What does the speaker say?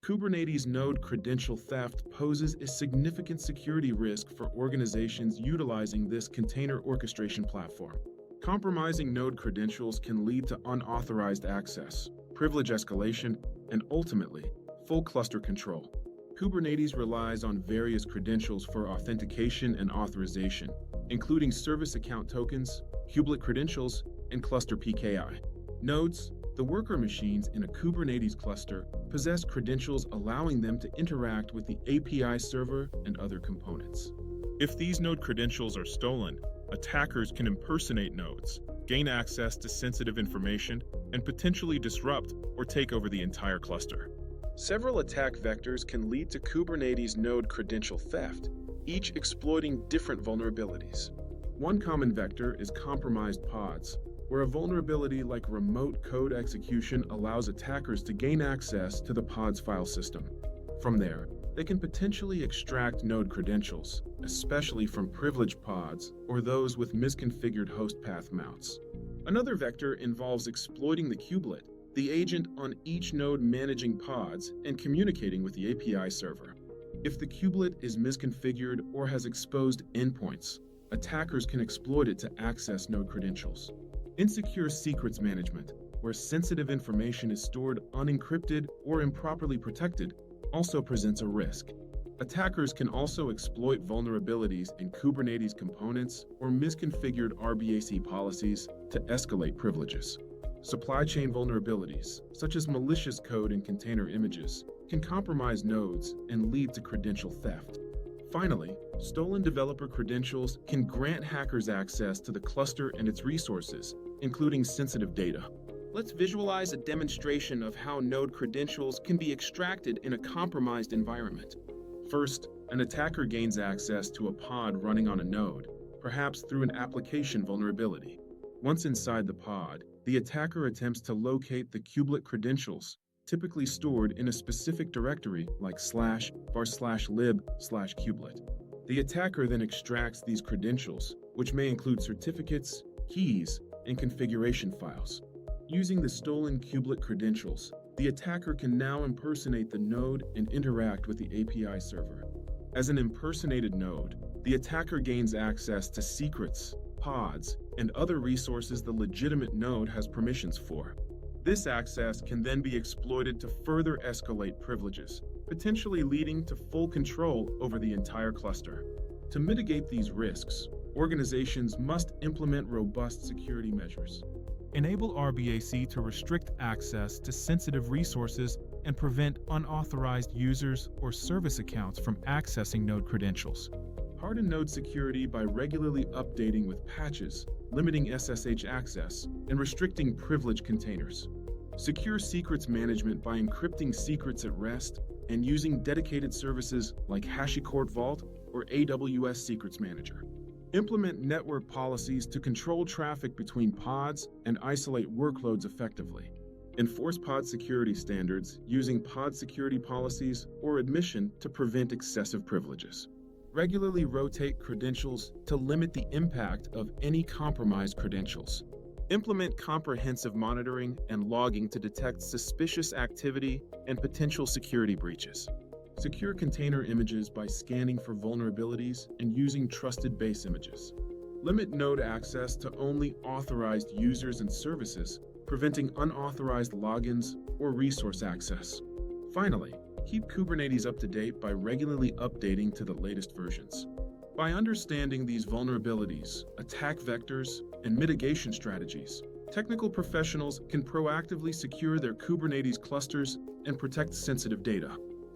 Kubernetes node credential theft poses a significant security risk for organizations utilizing this container orchestration platform. Compromising node credentials can lead to unauthorized access, privilege escalation, and ultimately, full cluster control. Kubernetes relies on various credentials for authentication and authorization, including service account tokens, kubelet credentials, and cluster PKI. Nodes, the worker machines in a Kubernetes cluster, possess credentials allowing them to interact with the API server and other components. If these node credentials are stolen, attackers can impersonate nodes, gain access to sensitive information, and potentially disrupt or take over the entire cluster. Several attack vectors can lead to Kubernetes node credential theft, each exploiting different vulnerabilities. One common vector is compromised pods, where a vulnerability like remote code execution allows attackers to gain access to the pod's file system. From there, they can potentially extract node credentials, especially from privileged pods or those with misconfigured host path mounts. Another vector involves exploiting the kubelet, the agent on each node managing pods and communicating with the API server. If the kubelet is misconfigured or has exposed endpoints, attackers can exploit it to access node credentials. Insecure secrets management, where sensitive information is stored unencrypted or improperly protected, also presents a risk. Attackers can also exploit vulnerabilities in Kubernetes components or misconfigured RBAC policies to escalate privileges. Supply chain vulnerabilities, such as malicious code in container images, can compromise nodes and lead to credential theft. Finally, stolen developer credentials can grant hackers access to the cluster and its resources, including sensitive data. Let's visualize a demonstration of how node credentials can be extracted in a compromised environment. First, an attacker gains access to a pod running on a node, perhaps through an application vulnerability. Once inside the pod, the attacker attempts to locate the kubelet credentials, typically stored in a specific directory like /var/lib/kubelet. The attacker then extracts these credentials, which may include certificates, keys, and configuration files. Using the stolen kubelet credentials, the attacker can now impersonate the node and interact with the API server. As an impersonated node, the attacker gains access to secrets, pods, and other resources the legitimate node has permissions for. This access can then be exploited to further escalate privileges, potentially leading to full control over the entire cluster. To mitigate these risks, organizations must implement robust security measures. Enable RBAC to restrict access to sensitive resources and prevent unauthorized users or service accounts from accessing node credentials. Harden node security by regularly updating with patches, limiting SSH access, and restricting privileged containers. Secure secrets management by encrypting secrets at rest and using dedicated services like HashiCorp Vault or AWS Secrets Manager. Implement network policies to control traffic between pods and isolate workloads effectively. Enforce pod security standards using pod security policies or admission to prevent excessive privileges. Regularly rotate credentials to limit the impact of any compromised credentials. Implement comprehensive monitoring and logging to detect suspicious activity and potential security breaches. Secure container images by scanning for vulnerabilities and using trusted base images. Limit node access to only authorized users and services, preventing unauthorized logins or resource access. Finally, keep Kubernetes up to date by regularly updating to the latest versions. By understanding these vulnerabilities, attack vectors, and mitigation strategies, technical professionals can proactively secure their Kubernetes clusters and protect sensitive data.